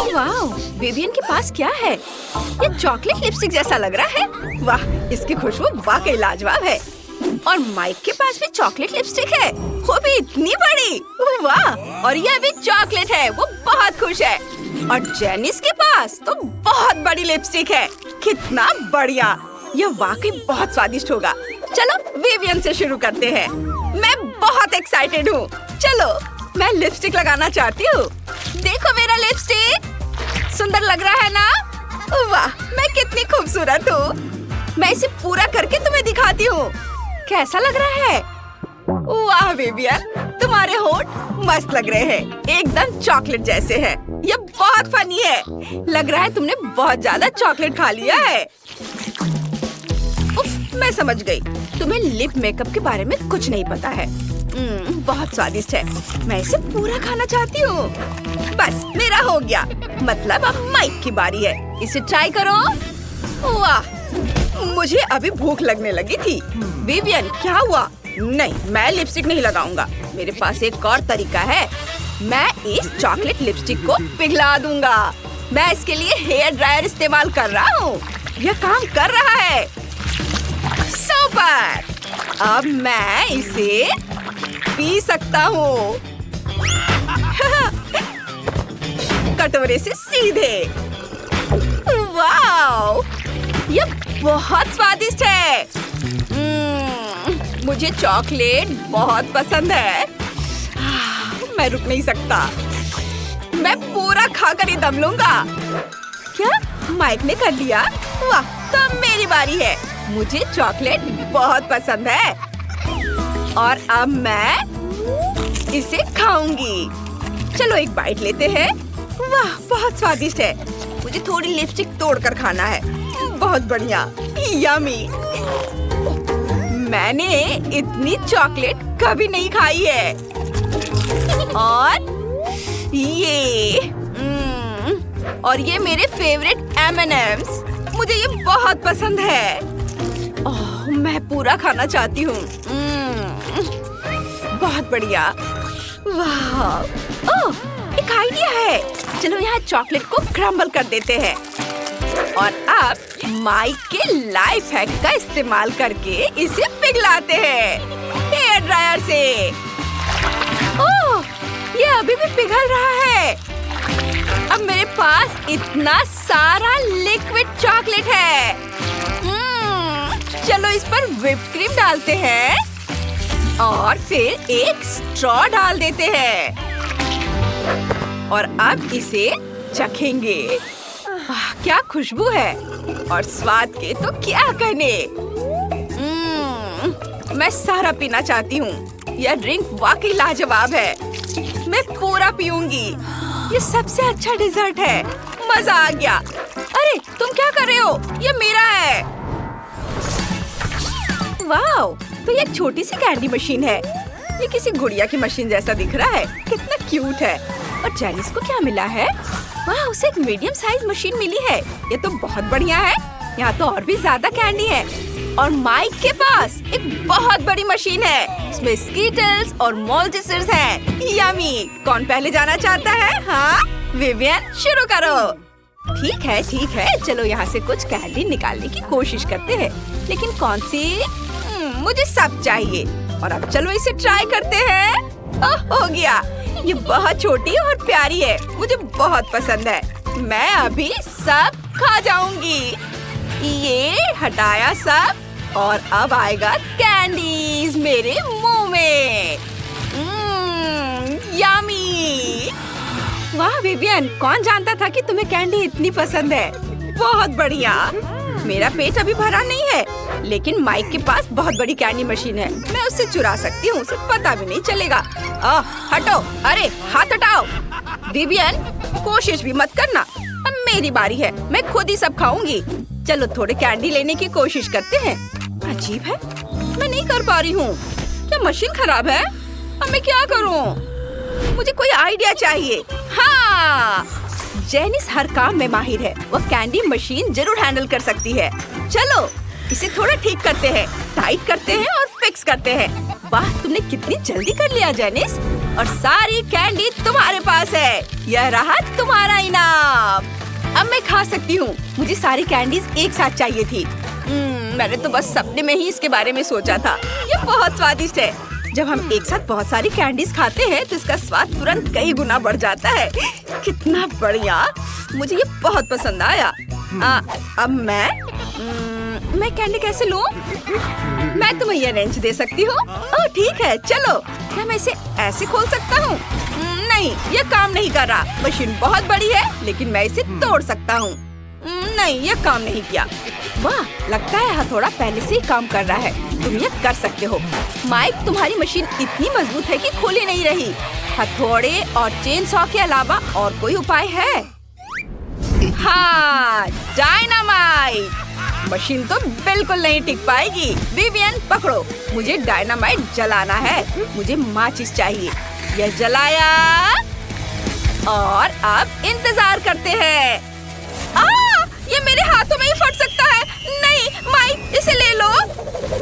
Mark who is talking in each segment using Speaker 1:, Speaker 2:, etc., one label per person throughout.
Speaker 1: वाह, विवियन के पास क्या है? ये चॉकलेट लिपस्टिक जैसा लग रहा है। वाह, इसकी खुशबू वाकई लाजवाब है। और माइक के पास भी चॉकलेट लिपस्टिक है, वो भी इतनी बड़ी। वाह, और ये भी चॉकलेट है, वो बहुत खुश है। और जेनिस के पास तो बहुत बड़ी लिपस्टिक है। कितना बढ़िया, ये वाकई बहुत स्वादिष्ट होगा। चलो विवियन से शुरू करते हैं। मैं बहुत एक्साइटेड हूँ। चलो, मैं लिपस्टिक लगाना चाहती हूँ। देखो मेरा लिपस्टिक, सुंदर लग रहा है ना? वाह, मैं कितनी खूबसूरत हूँ। मैं इसे पूरा करके तुम्हें दिखाती हूँ। कैसा लग रहा है? वाह विवियन, तुम्हारे होंठ मस्त लग रहे हैं, एकदम चॉकलेट जैसे हैं। ये बहुत फनी है। लग रहा है तुमने बहुत ज्यादा चॉकलेट खा लिया है। उफ, मैं समझ गई, तुम्हें लिप मेकअप के बारे में कुछ नहीं पता है। बहुत स्वादिष्ट है, मैं इसे पूरा खाना चाहती हूँ। बस मेरा हो गया, मतलब अब माइक की बारी है। इसे ट्राई करो। वाह, मुझे अभी भूख लगने लगी थी। विवियन, क्या हुआ? नहीं, मैं लिपस्टिक नहीं लगाऊंगा। मेरे पास एक और तरीका है। मैं इस चॉकलेट लिपस्टिक को पिघला दूंगा। मैं इसके लिए हेयर ड्रायर इस्तेमाल कर रहा हूँ। यह काम कर रहा है। सुपर! अब मैं इसे पी सकता हूँ। कटोरे से सीधे। वाव! यह बहुत स्वादिष्ट है। मुझे चॉकलेट बहुत पसंद है। मैं रुक नहीं सकता। मैं पूरा खाकर ही दम लूंगा। क्या माइक ने कर लिया? वाह, तो मेरी बारी है। मुझे चॉकलेट बहुत पसंद है और अब मैं इसे खाऊंगी। चलो एक बाइट लेते हैं। वाह, बहुत स्वादिष्ट है। मुझे थोड़ी लिपस्टिक तोड़कर खाना है। बहुत बढ़िया, यम्मी। मैंने इतनी चॉकलेट कभी नहीं खाई है। और ये मेरे फेवरेट M&Ms। मुझे ये बहुत पसंद है। ओह, मैं पूरा खाना चाहती हूँ। बहुत बढ़िया। वाह, ओह, एक आइडिया है। चलो यहाँ चॉकलेट को क्रम्बल कर देते हैं और अब माइक के लाइफ हैक का इस्तेमाल करके इसे पिघलाते हैं हेयर ड्रायर से। ओह, ये अभी भी पिघल रहा है। अब मेरे पास इतना सारा लिक्विड चॉकलेट है। चलो इस पर व्हिप्ड क्रीम डालते हैं और फिर एक स्ट्रॉ डाल देते हैं और अब इसे चखेंगे। वाह, क्या खुशबू है और स्वाद के तो क्या कहने। मैं सारा पीना चाहती हूँ। यह ड्रिंक वाकई लाजवाब है। मैं पूरा पीऊंगी। ये सबसे अच्छा डिजर्ट है। मजा आ गया। अरे तुम क्या कर रहे हो? ये मेरा है। वाह, तो ये एक छोटी सी कैंडी मशीन है। ये किसी गुड़िया की मशीन जैसा दिख रहा है। कितना क्यूट है। और जेनिस को क्या मिला है? वाह, उसे एक मीडियम साइज मशीन मिली है। ये तो बहुत बढ़िया है। यहाँ तो और भी ज्यादा कैंडी है। और माइक के पास एक बहुत बड़ी मशीन है। इसमें स्कीटल्स और मोल्टिसर्स हैं। यम्मी। कौन पहले जाना चाहता है? हाँ विवियन, शुरू करो। ठीक है, चलो यहाँ से कुछ कैंडी निकालने की कोशिश करते हैं। लेकिन कौन सी? मुझे सब चाहिए। और अब चलो इसे ट्राई करते हैं। ओह, हो गया। ये बहुत छोटी और प्यारी है। मुझे बहुत पसंद है। मैं अभी सब खा जाऊंगी। ये हटाया सब और अब आएगा कैंडीज मेरे मुंह में। यम्मी। वाह विवियन, कौन जानता था कि तुम्हें कैंडी इतनी पसंद है। बहुत बढ़िया। मेरा पेट अभी भरा नहीं है, लेकिन माइक के पास बहुत बड़ी कैंडी मशीन है। मैं उससे चुरा सकती हूँ, उसे पता भी नहीं चलेगा। हटो, अरे हाथ हटाओ। विवियन, कोशिश भी मत करना। अब मेरी बारी है। मैं खुद ही सब खाऊंगी। चलो थोड़े कैंडी लेने की कोशिश करते हैं। अजीब है, मैं नहीं कर पा रही हूँ। क्या मशीन खराब है? अब मैं क्या करूँ? मुझे कोई आइडिया चाहिए। हाँ, जेनिस हर काम में माहिर है। वो कैंडी मशीन जरूर हैंडल कर सकती है। चलो इसे थोड़ा ठीक करते हैं, टाइट करते हैं और फिक्स करते हैं। वाह, तुमने कितनी जल्दी कर लिया जेनिस। और सारी कैंडी तुम्हारे पास है। यह रहा तुम्हारा इनाम। सकती हूँ। मुझे सारी कैंडीज एक साथ चाहिए थी। मैंने तो बस सपने में ही इसके बारे में सोचा था। ये बहुत स्वादिष्ट है। जब हम एक साथ बहुत सारी कैंडीज खाते हैं तो इसका स्वाद तुरंत कई गुना बढ़ जाता है। कितना बढ़िया, मुझे ये बहुत पसंद आया। अब मैं कैंडी कैसे लूं? मैं तुम्हें ये रेंच दे सकती हूँ। ओह ठीक है, चलो। क्या मैं इसे ऐसे खोल सकता हूँ? नहीं, ये काम नहीं कर रहा। मशीन बहुत बड़ी है, लेकिन मैं इसे तोड़ सकता हूँ। नहीं, ये काम नहीं किया। वाह, लगता है हथौड़ा पहले से ही काम कर रहा है। तुम ये कर सकते हो। माइक, तुम्हारी मशीन इतनी मजबूत है कि खुल ही नहीं रही। हथौड़े और चेन सॉ के अलावा और कोई उपाय है? हाँ, डायनामाइट। मशीन तो बिल्कुल नहीं टिक पाएगी। विवियन, पकड़ो। मुझे डायनामाइट जलाना है। मुझे माचिस चाहिए। यह जलाया और अब इंतजार करते हैं। ये मेरे हाथों में ही फट सकता है। नहीं, माइक, इसे ले लो।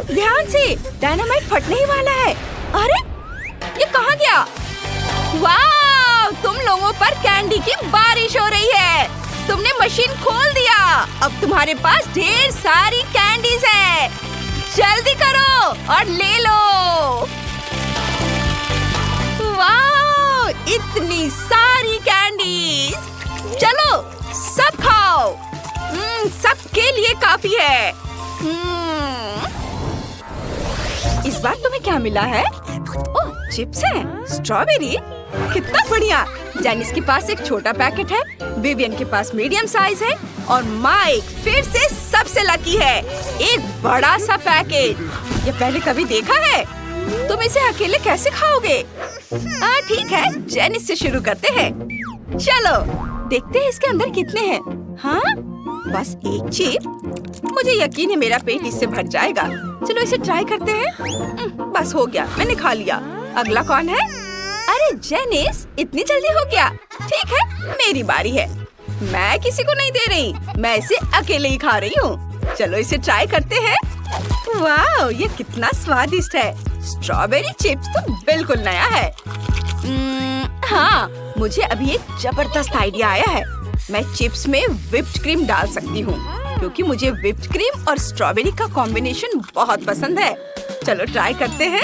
Speaker 1: ध्यान से, डायनामाइट फटने ही वाला है। अरे, ये कहाँ गया? वाह, तुम लोगों पर कैंडी की बारिश हो रही है। तुमने मशीन खोल दिया। अब तुम्हारे पास ढेर सारी कैंडीज है। जल्दी करो और ले लो। वाह, इतनी सारी कैंडीज। चलो, सब खाओ। सबके लिए काफी है। इस बार तुम्हें क्या मिला है? ओह, चिप्स है। स्ट्रॉबेरी, कितना बढ़िया। जेनिस के पास एक छोटा पैकेट है, विवियन के पास मीडियम साइज है और माइक फिर से सबसे लकी है, एक बड़ा सा पैकेट। ये पहले कभी देखा है? तुम इसे अकेले कैसे खाओगे? ठीक है, जेनिस से शुरू करते हैं। चलो, देखते हैं इसके अंदर कितने हैं। हाँ, बस एक चिप। मुझे यकीन है मेरा पेट इससे भर जाएगा। चलो इसे ट्राई करते हैं। बस हो गया, मैंने खा लिया। अगला कौन है? अरे जेनिस, इतनी जल्दी हो गया। ठीक है, मेरी बारी है। मैं किसी को नहीं दे रही, मैं इसे अकेले ही खा रही हूँ। चलो इसे ट्राई करते हैं। वाह, ये कितना स्वादिष्ट है। स्ट्रॉबेरी चिप्स तो बिल्कुल नया है। हाँ, मुझे अभी एक जबरदस्त आइडिया आया है। मैं चिप्स में व्हिप्ड क्रीम डाल सकती हूँ, क्योंकि मुझे व्हिप्ड क्रीम और स्ट्रॉबेरी का कॉम्बिनेशन बहुत पसंद है। चलो ट्राई करते हैं।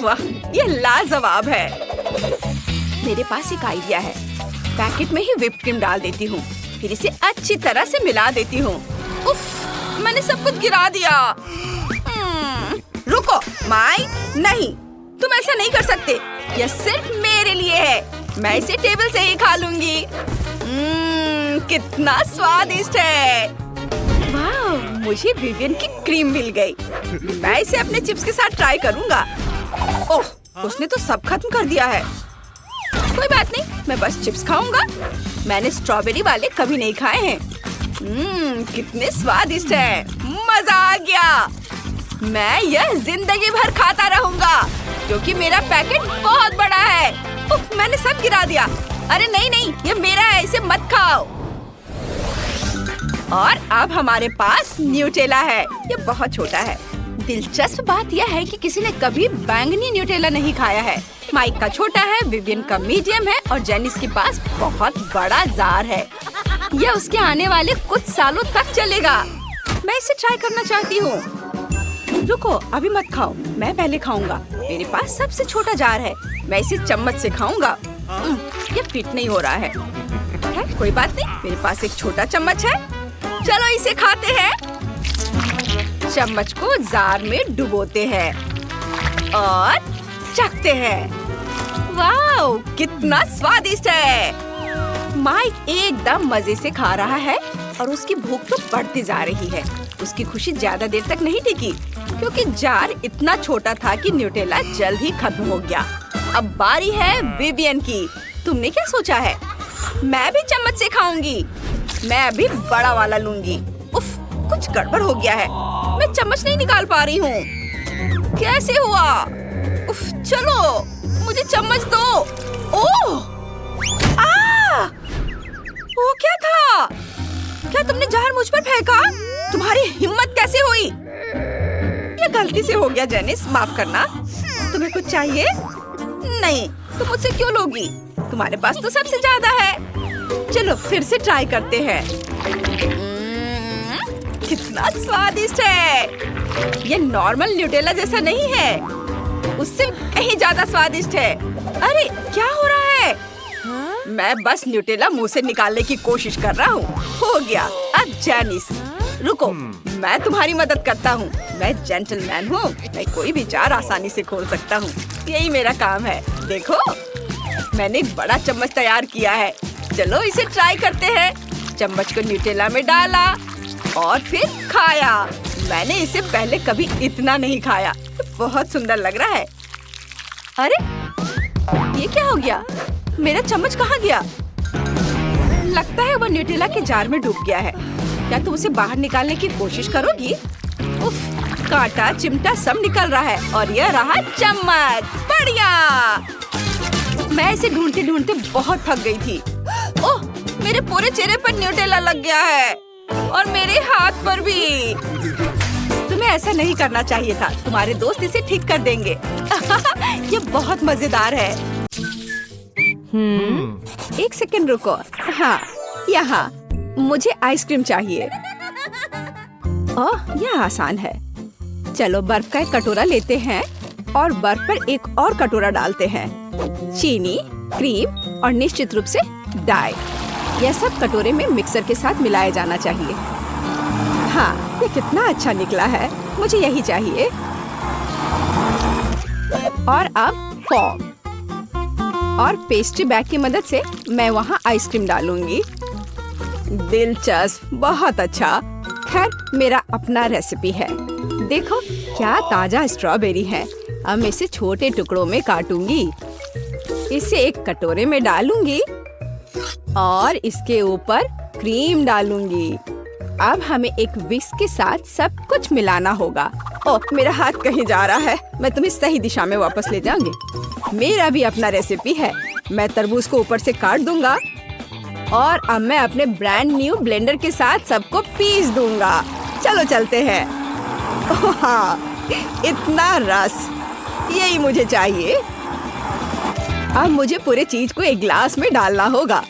Speaker 1: वाह, ये लाजवाब है। मेरे पास एक आइडिया है। पैकेट में ही व्हिप्ड क्रीम डाल देती हूँ, फिर इसे अच्छी तरह से मिला देती हूँ। उफ, मैंने सब कुछ गिरा दिया। रुको, माइक, नहीं, तुम ऐसा नहीं कर सकते। यह सिर्फ मेरे लिए है। मैं इसे टेबल से ही खा लूंगी। कितना स्वादिष्ट है। वाह, मुझे विवियन की क्रीम मिल गई। मैं इसे अपने चिप्स के साथ ट्राई करूंगा। ओह, उसने तो सब खत्म कर दिया है। कोई बात नहीं, मैं बस चिप्स खाऊंगा। मैंने स्ट्रॉबेरी वाले कभी नहीं खाए हैं। कितने स्वादिष्ट है। मजा आ गया। मैं यह जिंदगी भर खाता रहूंगा, क्योंकि मेरा पैकेट बहुत बड़ा है। उफ, मैंने सब गिरा दिया। अरे नहीं नहीं, ये मेरा है, इसे मत खाओ। और अब हमारे पास न्यूटेला है। ये बहुत छोटा है। दिलचस्प बात यह है कि किसी ने कभी बैंगनी न्यूटेला नहीं खाया है। माइक का छोटा है, विवियन का मीडियम है और जेनिस के पास बहुत बड़ा जार है। यह उसके आने वाले कुछ सालों तक चलेगा। मैं इसे ट्राई करना चाहती हूँ। रुको, अभी मत खाओ, मैं पहले खाऊंगा। मेरे पास सबसे छोटा जार है, मैं इसे चम्मच से खाऊंगा। ये फिट नहीं हो रहा है। कोई बात नहीं, मेरे पास एक छोटा चम्मच है। चलो इसे खाते हैं। चम्मच को जार में डुबोते हैं और चखते हैं। वाह, कितना स्वादिष्ट है। माइक एकदम मजे से खा रहा है और उसकी भूख तो बढ़ती जा रही है। उसकी खुशी ज्यादा देर तक नहीं टिकी, क्योंकि जार इतना छोटा था कि न्यूटेला जल्द ही खत्म हो गया। अब बारी है विवियन की। तुमने क्या सोचा है? मैं भी चम्मच से खाऊंगी। मैं अभी बड़ा वाला लूंगी। उफ, कुछ गड़बड़ हो गया है। मैं चम्मच नहीं निकाल पा रही हूँ। कैसे हुआ? उफ, चलो मुझे चम्मच दो। ओह, वो क्या था? क्या तुमने जार मुझ पर फेंका? तुम्हारी हिम्मत कैसे हुई? ये गलती से हो गया जेनिस, माफ करना। तुम्हें कुछ चाहिए? नहीं, तुम मुझसे क्यों लोगी? तुम्हारे पास तो सबसे ज्यादा है। चलो फिर से ट्राई करते हैं। कितना स्वादिष्ट है। ये नॉर्मल न्यूटेला जैसा नहीं है, उससे कहीं ज्यादा स्वादिष्ट है। अरे क्या हो रहा है? मैं बस न्यूटेला मुंह से निकालने की कोशिश कर रहा हूँ। हो गया। अब जैनिस रुको, मैं तुम्हारी मदद करता हूँ। मैं जेंटलमैन हूँ, मैं कोई भी जार आसानी से खोल सकता हूँ। यही मेरा काम है। देखो, मैंने एक बड़ा चम्मच तैयार किया है। चलो इसे ट्राई करते हैं। चम्मच को न्यूटेला में डाला और फिर खाया। मैंने इसे पहले कभी इतना नहीं खाया। बहुत सुंदर लग रहा है। अरे ये क्या हो गया? मेरा चम्मच कहाँ गया? लगता है वो न्यूटेला के जार में डूब गया है। क्या तुम उसे बाहर निकालने की कोशिश करोगी? उफ, कांटा चिमटा सब निकल रहा है और यह रहा चम्मच। बढ़िया। मैं इसे ढूंढते ढूंढते बहुत थक गई थी। ओह, मेरे पूरे चेहरे पर न्यूटेला लग गया है और मेरे हाथ पर भी। तुम्हें ऐसा नहीं करना चाहिए था। तुम्हारे दोस्त इसे ठीक कर देंगे। ये बहुत मजेदार है। एक सेकंड रुको। हाँ, यहाँ मुझे आइसक्रीम चाहिए। ओह, यह आसान है। चलो बर्फ का एक कटोरा लेते हैं और बर्फ पर एक और कटोरा डालते हैं। चीनी, क्रीम और निश्चित रूप से डाई। यह सब कटोरे में मिक्सर के साथ मिलाया जाना चाहिए। हाँ, ये कितना अच्छा निकला है। मुझे यही चाहिए। और अब फॉर्म और पेस्ट्री बैग की मदद से मैं वहाँ आइसक्रीम डालूंगी। दिलचस्प, बहुत अच्छा। खैर, मेरा अपना रेसिपी है। देखो क्या ताजा स्ट्रॉबेरी है। अब मैं इसे छोटे टुकड़ों में काटूंगी। इसे एक कटोरे में डालूंगी और इसके ऊपर क्रीम डालूंगी। अब हमें एक विस्क के साथ सब कुछ मिलाना होगा। ओह, मेरा हाथ कहीं जा रहा है। मैं तुम्हें सही दिशा में वापस ले जाऊंगी। मेरा भी अपना रेसिपी है। मैं तरबूज को ऊपर से काट दूंगा और अब मैं अपने ब्रांड न्यू ब्लेंडर के साथ सबको पीस दूंगा। चलो चलते हैं। ओह हाँ, इतना रस, यही मुझे चाहिए। अब मुझे पूरे चीज को एक ग्लास में डालना होगा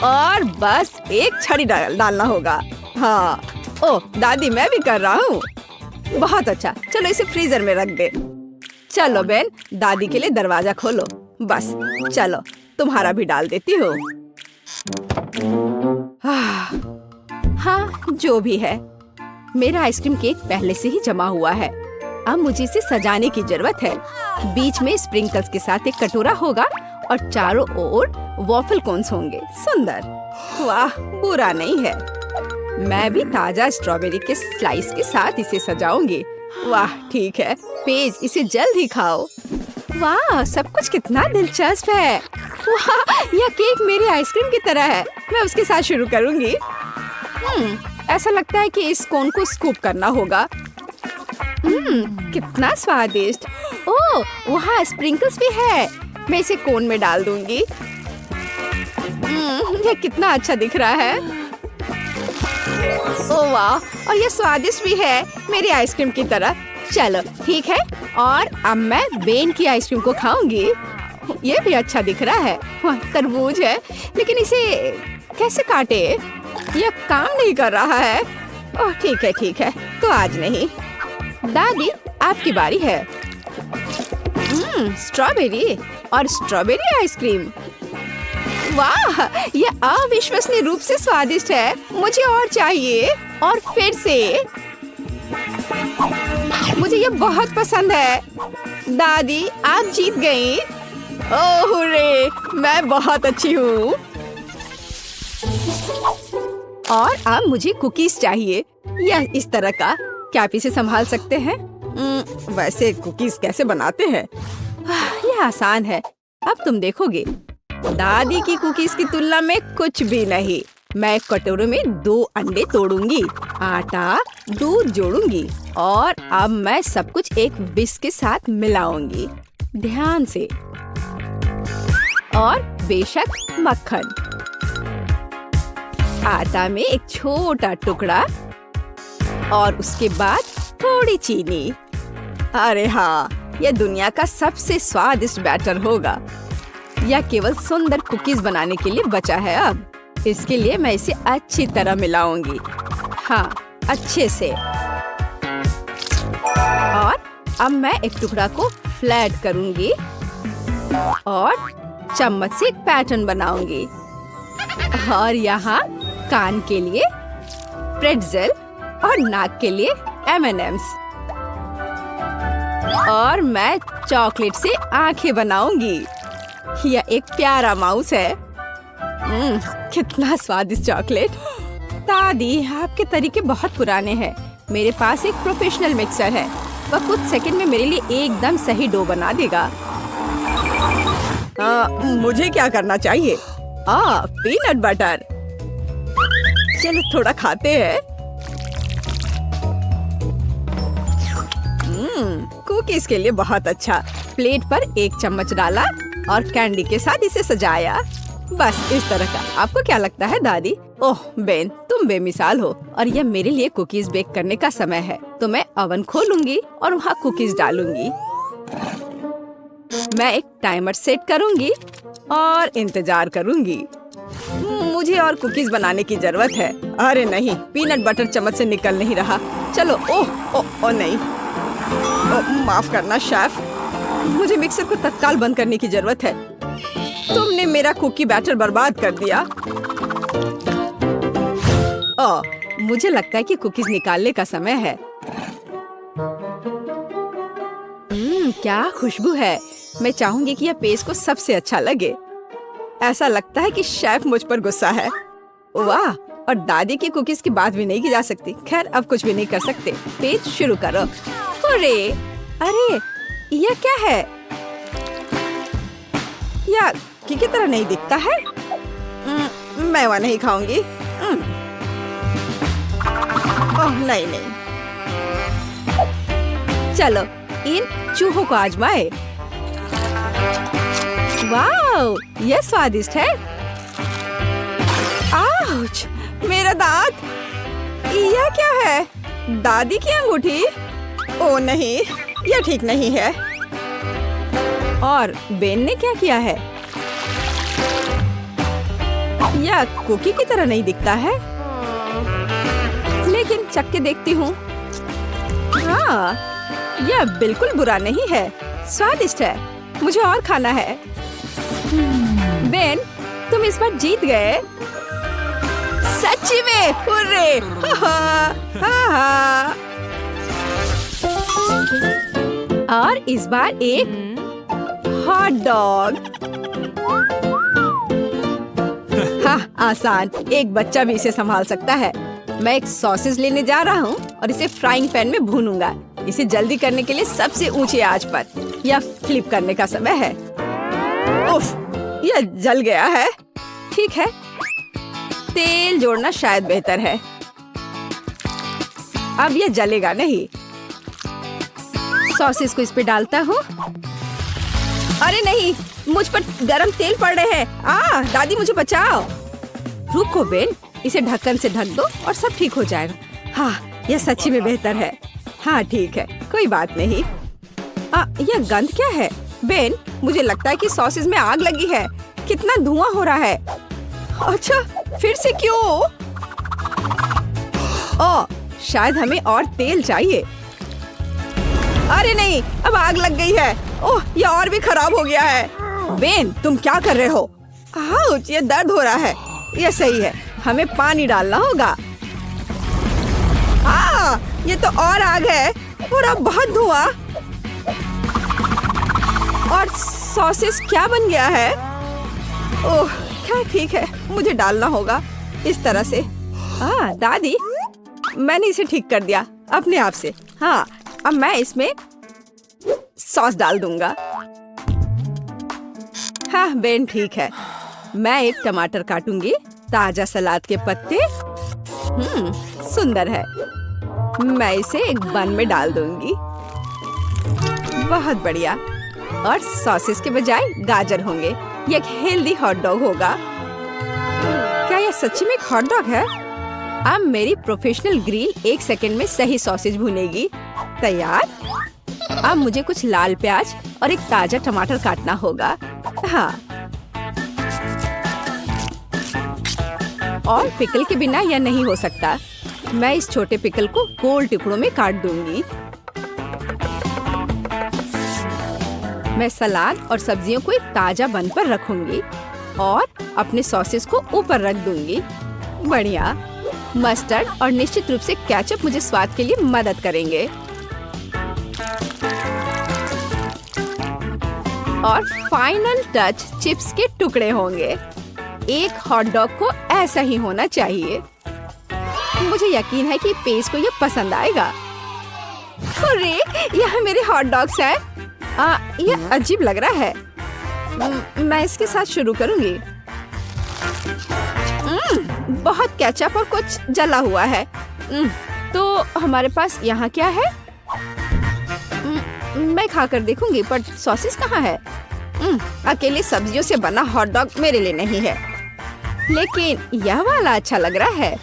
Speaker 1: और बस एक छड़ी डालना होगा। हाँ, ओह दादी, मैं भी कर रहा हूँ। बहुत अच्छा। चलो इसे फ्रीजर में रख दे। चलो बहन, दादी के लिए दरवाजा खोलो। बस चलो, तुम्हारा भी डाल देती हूँ। हाँ, जो भी है, मेरा आइसक्रीम केक पहले से ही जमा हुआ है। अब मुझे इसे सजाने की जरूरत है। बीच में स्प्रिंकल्स के साथ एक कटोरा होगा और चारों ओर वॉफल कोन्स होंगे। सुंदर। वाह, बुरा नहीं है। मैं भी ताजा स्ट्रॉबेरी के स्लाइस के साथ इसे सजाऊंगी। वाह, ठीक है। पेज, इसे जल्द ही खाओ। वाह, सब कुछ कितना दिलचस्प है। वाह, यह केक मेरी आइसक्रीम की तरह है। मैं उसके साथ शुरू करूंगी। ऐसा लगता है कि इस कोन को स्कूप करना होगा। कितना स्वादिष्ट। ओह, वहाँ स्प्रिंकल्स भी है। मैं इसे कोन में डाल दूंगी। यह कितना अच्छा दिख रहा है। ओह वाह, और यह स्वादिष्ट भी है, मेरी आइसक्रीम की तरह। चलो ठीक है, और अब मैं बेन की आइसक्रीम को खाऊंगी। ये भी अच्छा दिख रहा है। तरबूज है, लेकिन इसे कैसे काटे? यह काम नहीं कर रहा है। ओह ठीक है, तो आज नहीं। दादी, आपकी बारी है। स्ट्रॉबेरी और स्ट्रॉबेरी आइसक्रीम। वाह, ये अविश्वसनीय रूप से स्वादिष्ट है। मुझे और चाहिए। और फिर से मुझे ये बहुत पसंद है। दादी, आप जीत गई। ओह रे, मैं बहुत अच्छी हूँ। और अब मुझे कुकीज चाहिए, या इस तरह का। क्या आप इसे संभाल सकते हैं? वैसे कुकीज कैसे बनाते हैं? यह आसान है, अब तुम देखोगे। दादी की कुकीज की तुलना में कुछ भी नहीं। मैं कटोरे में 2 अंडे तोड़ूंगी, आटा, दूध जोड़ूंगी और अब मैं सब कुछ एक विस्क के साथ मिलाऊंगी, ध्यान से। और बेशक मक्खन। आटा में एक छोटा टुकड़ा और उसके बाद थोड़ी चीनी। अरे हाँ, यह दुनिया का सबसे स्वादिष्ट बैटर होगा। यह केवल सुंदर कुकीज बनाने के लिए बचा है अब। इसके लिए मैं इसे अच्छी तरह मिलाऊंगी। हाँ, अच्छे से। और अब मैं एक टुकड़ा को फ्लैट करूंगी और चम्मच से एक पैटर्न बनाऊंगी। और यहाँ कान के लिए प्रेट्ज़ेल और नाक के लिए M&Ms। और मैं चॉकलेट से आंखें बनाऊंगी। यह एक प्यारा माउस है। कितना स्वादिष्ट चॉकलेट। दादी, आपके तरीके बहुत पुराने हैं। मेरे पास एक प्रोफेशनल मिक्सर है। वह कुछ सेकंड में मेरे लिए एकदम सही डो बना देगा। मुझे क्या करना चाहिए? Peanut butter. चलो थोड़ा खाते हैं। कुकीज के लिए बहुत अच्छा। प्लेट पर एक चम्मच डाला और कैंडी के साथ इसे सजाया। बस इस तरह का। आपको क्या लगता है दादी? ओह बेन, तुम बेमिसाल हो। और यह मेरे लिए कुकीज बेक करने का समय है। तो मैं ओवन खोलूंगी और वहाँ कुकीज डालूंगी। मैं एक टाइमर सेट करूंगी और इंतजार करूंगी। मुझे और कुकीज बनाने की जरूरत है। अरे नहीं, पीनट बटर चम्मच से निकल नहीं रहा। चलो, ओह नहीं। माफ करना शेफ, मुझे मिक्सर को तत्काल बंद करने की जरूरत है। तुमने मेरा कुकी बैटर बर्बाद कर दिया। मुझे लगता है कि कुकीज निकालने का समय है। क्या खुशबू है। मैं चाहूंगी कि यह पेस्ट को सबसे अच्छा लगे। ऐसा लगता है कि शेफ मुझ पर गुस्सा है। वाह, और दादी की कुकीज की बात भी नहीं की जा सकती। खैर, अब कुछ भी नहीं कर सकते। पेस्ट शुरू करो। अरे यह क्या है? यह की तरह नहीं दिखता है। मैं वह नहीं खाऊंगी। ओह नहीं। चलो इन चूहों को आजमाए। वाओ, यह स्वादिष्ट है। आउच, मेरा दांत। यह क्या है? दादी की अंगूठी? ओह नहीं, यह ठीक नहीं है। और बेन ने क्या किया है? यह कुकी की तरह नहीं दिखता है। लेकिन चख के देखती हूँ। हाँ, यह बिल्कुल बुरा नहीं है। स्वादिष्ट है। मुझे और खाना है। बेन, तुम इस बार जीत गए। सच्ची में, हुर्रे! और इस बार एक हॉट डॉग। हाँ, आसान। एक बच्चा भी इसे संभाल सकता है। मैं एक सॉसेज लेने जा रहा हूँ और इसे फ्राइंग पैन में भूनूंगा। इसे जल्दी करने के लिए सबसे ऊंची आंच पर। यह फ्लिप करने का समय है। उफ, यह जल गया है। ठीक है, तेल जोड़ना शायद बेहतर है। अब यह जलेगा नहीं। सॉसेस को इस पे डालता हूँ। अरे नहीं, मुझ पर गरम तेल पड़ रहे हैं। दादी मुझे बचाओ। रुको बेन, इसे ढक्कन से ढक दो और सब ठीक हो जाएगा। हाँ, यह सच्ची में बेहतर है। हाँ ठीक है, कोई बात नहीं। यह गंध क्या है? बेन, मुझे लगता है कि सॉसेस में आग लगी है। कितना धुआं हो रहा है। अच्छा, फिर से क्यों? शायद हमें और तेल चाहिए। अरे नहीं, अब आग लग गई है। ओह, यह और भी खराब हो गया है। बेन, तुम क्या कर रहे हो? आउच, ये दर्द हो रहा है। यह सही है, हमें पानी डालना होगा। ये तो और आग है और अब बहुत धुआं। और सॉसेस क्या बन गया है? ओह, क्या ठीक है, मुझे डालना होगा इस तरह से। दादी, मैंने इसे ठीक कर दिया अपने आप से। हाँ, अब मैं इसमें सॉस डाल दूंगा। हाँ बेन, ठीक है। मैं एक टमाटर काटूंगी। ताजा सलाद के पत्ते। सुंदर है। मैं इसे एक बन में डाल दूंगी। बहुत बढ़िया। और सॉसेस के बजाय गाजर होंगे। ये एक हेल्दी हॉट डॉग होगा। क्या यह सच्ची में एक हॉट डॉग है? अब मेरी प्रोफेशनल ग्रिल 1 सेकंड में सही सॉसेज भुनेगी। तैयार। अब मुझे कुछ लाल प्याज और एक ताजा टमाटर काटना होगा। हाँ, और पिकल के बिना यह नहीं हो सकता। मैं इस छोटे पिकल को गोल टुकड़ों में काट दूंगी। मैं सलाद और सब्जियों को एक ताजा बन पर रखूंगी और अपने सॉसेस को ऊपर रख दूंगी। बढ़िया। मस्टर्ड और निश्चित रूप से केचप मुझे स्वाद के लिए मदद करेंगे। और फाइनल टच चिप्स के टुकड़े होंगे। एक हॉट डॉग को ऐसा ही होना चाहिए। मुझे यकीन है कि पेज को ये पसंद आएगा। अरे, यह मेरे हॉट डॉग्स हैं। ये अजीब लग रहा है। मैं इसके साथ शुरू करूंगी। बहुत केचप और कुछ जला हुआ है। तो हमारे पास यहाँ क्या है? मैं खाकर देखूंगी, पर सॉसेस कहाँ है? अकेले सब्जियों से बना हॉट डॉग मेरे लिए नहीं है, लेकिन यह वाला अच्छा लग रहा है।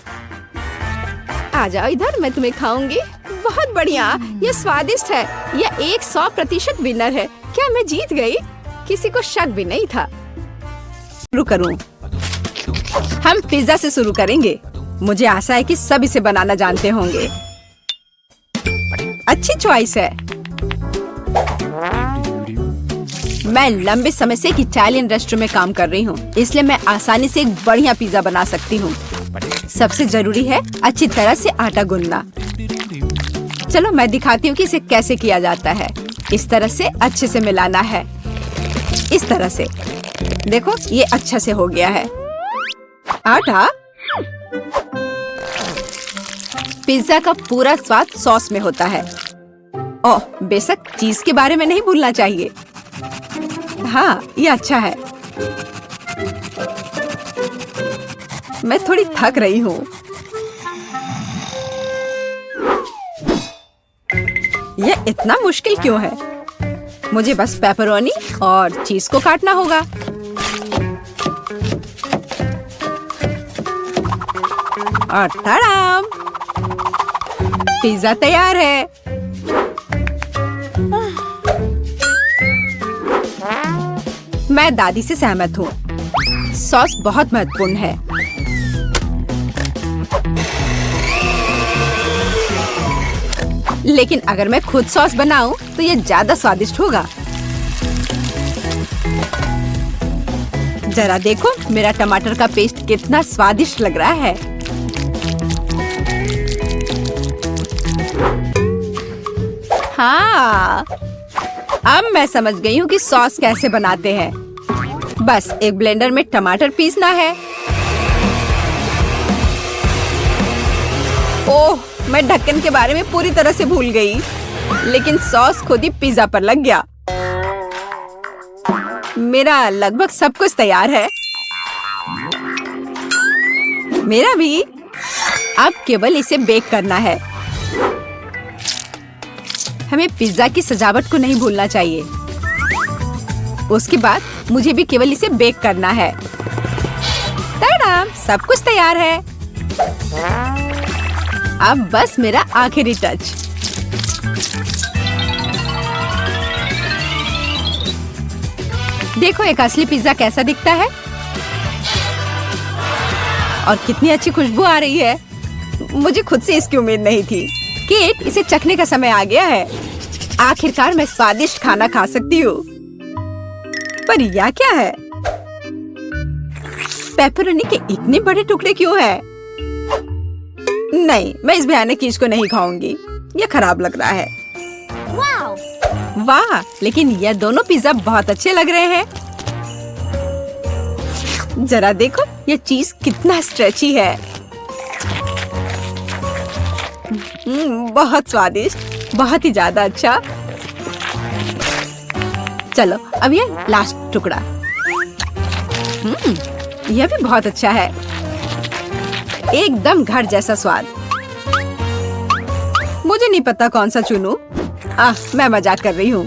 Speaker 1: आ जाओ इधर, मैं तुम्हें खाऊंगी। बहुत बढ़िया, यह स्वादिष्ट है। यह 100% विनर है। क्या मैं जीत गई? किसी को शक भी नहीं था। शुरू करूं? हम पिज्जा से शुरू करेंगे। मुझे आशा है कि सब इसे बनाना जानते होंगे। अच्छी चॉइस है। मैं लंबे समय से एक इटालियन रेस्टोरेंट में काम कर रही हूँ, इसलिए मैं आसानी से एक बढ़िया पिज्जा बना सकती हूँ। सबसे जरूरी है अच्छी तरह से आटा गूंदना। चलो मैं दिखाती हूँ कि इसे कैसे किया जाता है। इस तरह से अच्छे से मिलाना है। इस तरह से देखो, ये अच्छा से हो गया है। आटा। पिज्जा का पूरा स्वाद सॉस में होता है। ओह, बेशक चीज के बारे में नहीं भूलना चाहिए। हाँ, ये अच्छा है। मैं थोड़ी थक रही हूँ। यह इतना मुश्किल क्यों है? मुझे बस पेपरोनी और चीज को काटना होगा। और तड़ाम! पिज्जा तैयार है। मैं दादी से सहमत हूँ। सॉस बहुत महत्वपूर्ण है। लेकिन अगर मैं खुद सॉस बनाऊं तो ये ज्यादा स्वादिष्ट होगा। जरा देखो, मेरा टमाटर का पेस्ट कितना स्वादिष्ट लग रहा है। हाँ, अब मैं समझ गई हूँ कि सॉस कैसे बनाते हैं। बस एक ब्लेंडर में टमाटर पीसना है। ओह, मैं ढक्कन के बारे में पूरी तरह से भूल गई, लेकिन सॉस खुद ही पिज्जा पर लग गया। मेरा लगभग सब कुछ तैयार है। मेरा भी। अब केवल इसे बेक करना है। हमें पिज्जा की सजावट को नहीं भूलना चाहिए। उसके बाद मुझे भी केवल इसे बेक करना है। तड़ाम! सब कुछ तैयार है। अब बस मेरा आखिरी टच। देखो एक असली पिज्जा कैसा दिखता है और कितनी अच्छी खुशबू आ रही है। मुझे खुद से इसकी उम्मीद नहीं थी। केट, इसे चखने का समय आ गया है। आखिरकार मैं स्वादिष्ट खाना खा सकती हूँ। पर यह क्या है? पेपरोनी के इतने बड़े टुकड़े क्यों हैं? नहीं, मैं इस भयानक चीज को नहीं खाऊंगी। यह खराब लग रहा है। वाह, लेकिन यह दोनों पिज्जा बहुत अच्छे लग रहे हैं। जरा देखो, यह चीज कितना स्ट्रेची है। बहुत स्वादिष्ट, बहुत ही ज्यादा अच्छा। चलो अब ये लास्ट टुकड़ा। यह भी बहुत अच्छा है। एकदम घर जैसा स्वाद। मुझे नहीं पता कौन सा चुनूं। मैं मजाक कर रही हूँ।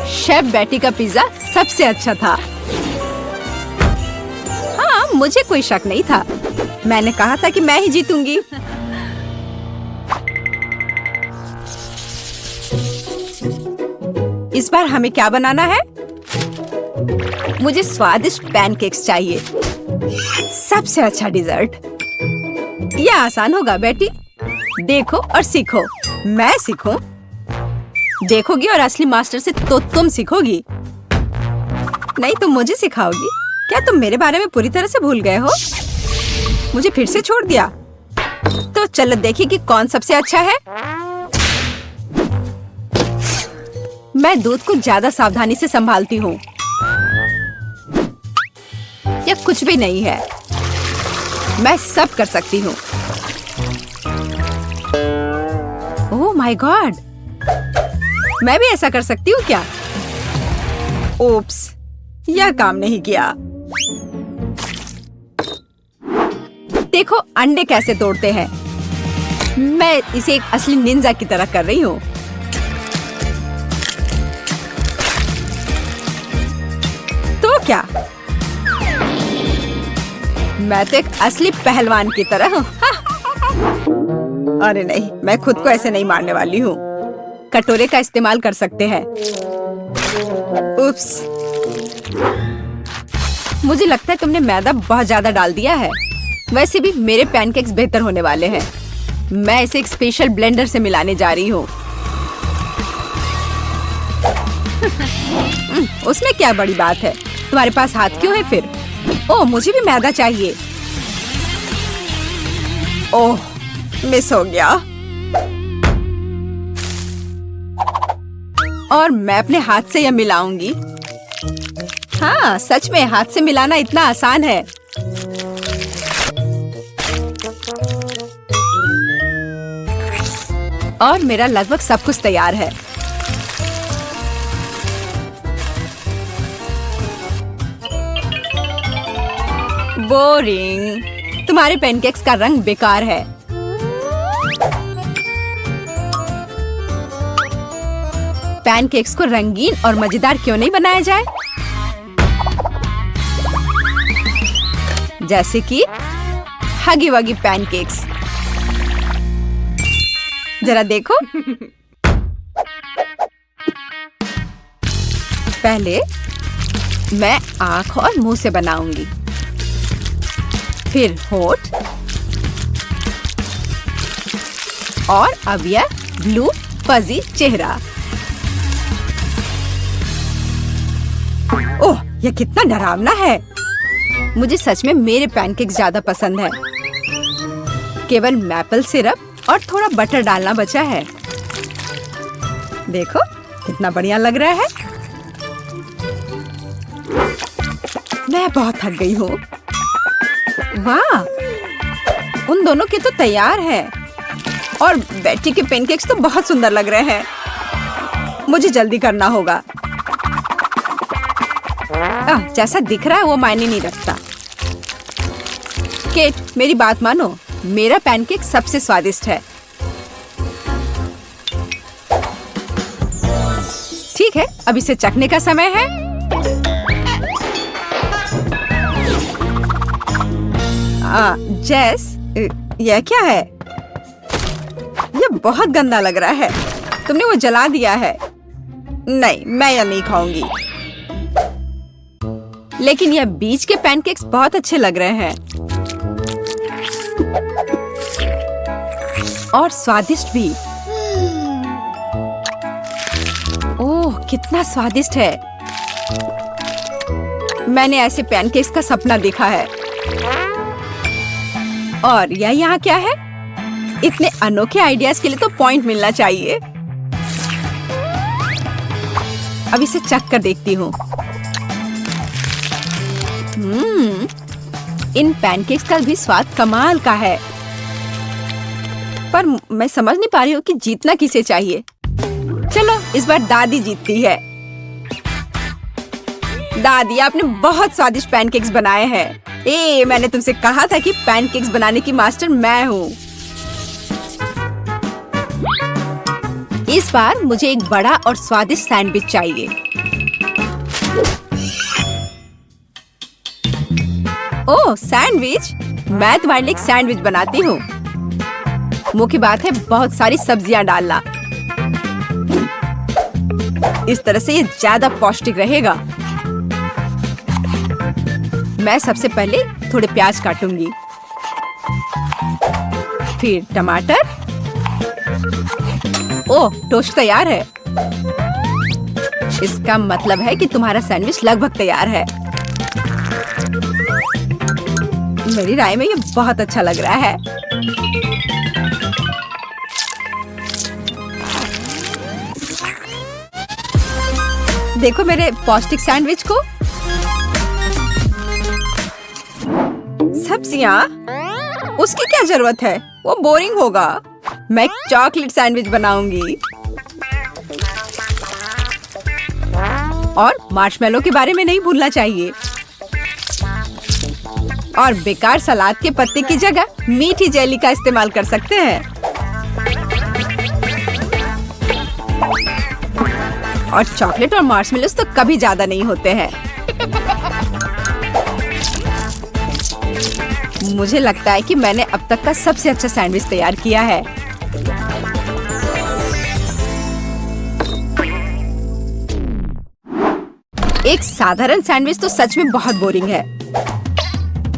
Speaker 1: शेफ बेटी का पिज्जा सबसे अच्छा था। हाँ, मुझे कोई शक नहीं था। मैंने कहा था कि मैं ही जीतूंगी। इस बार हमें क्या बनाना है? मुझे स्वादिष्ट पैनकेक्स चाहिए। सबसे अच्छा डिजर्ट। ये आसान होगा बेटी। देखो और सीखो। मैं सीखूं? देखोगी और असली मास्टर से तो तुम सीखोगी, नहीं तुम मुझे सिखाओगी। क्या तुम मेरे बारे में पूरी तरह से भूल गए हो? मुझे फिर से छोड़ दिया। तो चलो देखिए कि कौन सबसे अच्छा है। मैं दूध को ज्यादा सावधानी से संभालती हूँ। यह कुछ भी नहीं है, मैं सब कर सकती हूँ। ओह माय गॉड, मैं भी ऐसा कर सकती हूँ क्या? ओप्स, यह काम नहीं किया। देखो अंडे कैसे तोड़ते हैं। मैं इसे एक असली निंजा की तरह कर रही हूँ। तो क्या? मैं तो एक असली पहलवान की तरह हूँ। अरे नहीं, मैं खुद को ऐसे नहीं मारने वाली हूँ। कटोरे का इस्तेमाल कर सकते हैं। उप्स, मुझे लगता है तुमने मैदा बहुत ज्यादा डाल दिया है। वैसे भी मेरे पैनकेक्स बेहतर होने वाले हैं। मैं इसे एक स्पेशल ब्लेंडर से मिलाने जा रही हूँ। उसमें क्या बड़ी बात है? तुम्हारे पास हाथ क्यों है फिर? ओह, मुझे भी मैदा चाहिए। ओह, मिस हो गया। और मैं अपने हाथ से यह मिलाऊंगी। हाँ, सच में हाथ से मिलाना इतना आसान है। और मेरा लगभग सब कुछ तैयार है। बोरिंग। तुम्हारे पैनकेक्स का रंग बेकार है। पैनकेक्स को रंगीन और मजेदार क्यों नहीं बनाया जाए? जैसे कि हगी वगी पैनकेक्स। जरा देखो। पहले मैं आंख और मुंह से बनाऊंगी, फिर होठ, और अब यह ब्लू फजी चेहरा। ओह, यह कितना डरावना है। मुझे सच में मेरे पैनकेक्स ज्यादा पसंद है। केवल मैपल सिरप और थोड़ा बटर डालना बचा है। देखो कितना बढ़िया लग रहा है। मैं बहुत थक गई हूँ। वाह, उन दोनों के तो तैयार है। और बेटी के पैनकेक्स तो बहुत सुंदर लग रहे हैं। मुझे जल्दी करना होगा। जैसा दिख रहा है वो मायने नहीं रखता। केट, मेरी बात मानो, मेरा पैनकेक सबसे स्वादिष्ट है। ठीक है, अब इसे चखने का समय है। जेस, यह क्या है? यह बहुत गंदा लग रहा है। तुमने वो जला दिया है। नहीं, मैं यह नहीं खाऊंगी। लेकिन यह बीच के पैनकेक्स बहुत अच्छे लग रहे हैं और स्वादिष्ट भी। ओह, कितना स्वादिष्ट है। मैंने ऐसे पैनकेक्स का सपना देखा है। और यह यहाँ क्या है? इतने अनोखे आइडियाज के लिए तो पॉइंट मिलना चाहिए। अब इसे चख कर देखती हूँ। इन पैनकेक्स का भी स्वाद कमाल का है। पर मैं समझ नहीं पा रही हूँ कि जीतना किसे चाहिए। चलो, इस बार दादी जीतती है। दादी, आपने बहुत स्वादिष्ट पैनकेक्स बनाए हैं। मैंने तुमसे कहा था कि पैनकेक्स बनाने की मास्टर मैं हूँ। इस बार मुझे एक बड़ा और स्वादिष्ट सैंडविच चाहिए। ओह, सैंडविच? मैं तुम्हारे लिए एक सैंडविच बनाती हूँ। मुख्य बात है बहुत सारी सब्जियां डालना। इस तरह से ये ज्यादा पौष्टिक रहेगा। मैं सबसे पहले थोड़े प्याज काटूंगी, फिर टमाटर। ओह, टोस्ट तैयार है। इसका मतलब है कि तुम्हारा सैंडविच लगभग तैयार है। मेरी राय में ये बहुत अच्छा लग रहा है। देखो मेरे पौष्टिक सैंडविच को। सब्जियां? उसकी क्या जरूरत है? वो बोरिंग होगा। मैं चॉकलेट सैंडविच बनाऊंगी। और मार्शमेलो के बारे में नहीं भूलना चाहिए। और बेकार सलाद के पत्ते की जगह मीठी जेली का इस्तेमाल कर सकते हैं। और चॉकलेट और मार्शमेलोस तो कभी ज्यादा नहीं होते हैं। मुझे लगता है कि मैंने अब तक का सबसे अच्छा सैंडविच तैयार किया है। एक साधारण सैंडविच तो सच में बहुत बोरिंग है।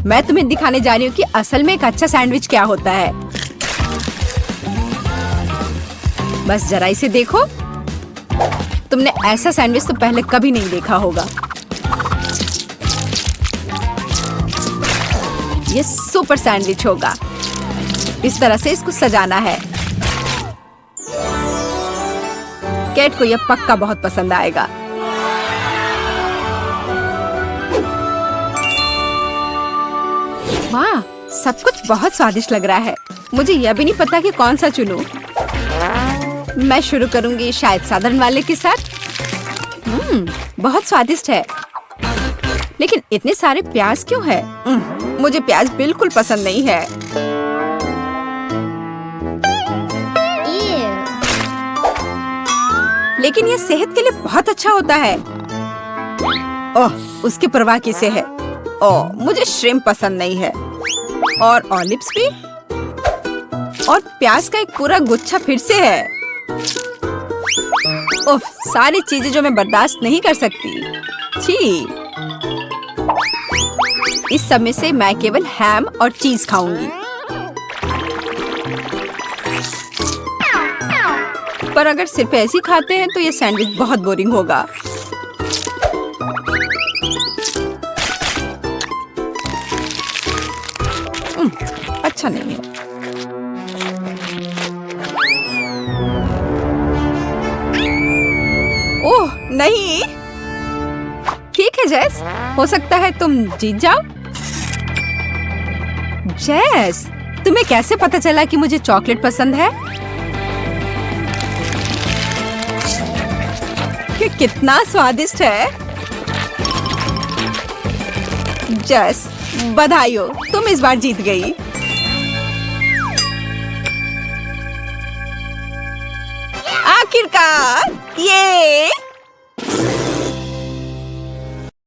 Speaker 1: मैं तुम्हें दिखाने जा रही हूँ कि असल में एक अच्छा सैंडविच क्या होता है। बस जरा इसे देखो। तुमने ऐसा सैंडविच तो पहले कभी नहीं देखा होगा। ये सुपर सैंडविच होगा। इस तरह से इसको सजाना है। केट को यह पक्का बहुत पसंद आएगा। वाह, सब कुछ बहुत स्वादिष्ट लग रहा है। मुझे यह भी नहीं पता कि कौन सा चुनूं। मैं शुरू करूंगी शायद साधारण वाले के साथ। बहुत स्वादिष्ट है। लेकिन इतने सारे प्याज क्यों है? मुझे प्याज बिल्कुल पसंद नहीं है। लेकिन ये सेहत के लिए बहुत अच्छा होता है। ओह, उसकी परवाह किसे है? ओह, मुझे श्रिम्प पसंद नहीं है। और ऑलिव्स भी। और प्याज का एक पूरा गुच्छा फिर से है। ओह, सारी चीजें जो मैं बर्दाश्त नहीं कर सकती। छी। इस सब में से मैं केवल हैम और चीज खाऊंगी। पर अगर सिर्फ ऐसे ही खाते हैं तो ये सैंडविच बहुत बोरिंग होगा। अच्छा नहीं है। ओह नहीं। ठीक है जेस, हो सकता है तुम जीत जाओ। जेस, तुम्हें कैसे पता चला कि मुझे चॉकलेट पसंद है? ये कितना स्वादिष्ट है। जेस, बधाई हो, तुम इस बार जीत गई। आखिरकार, ये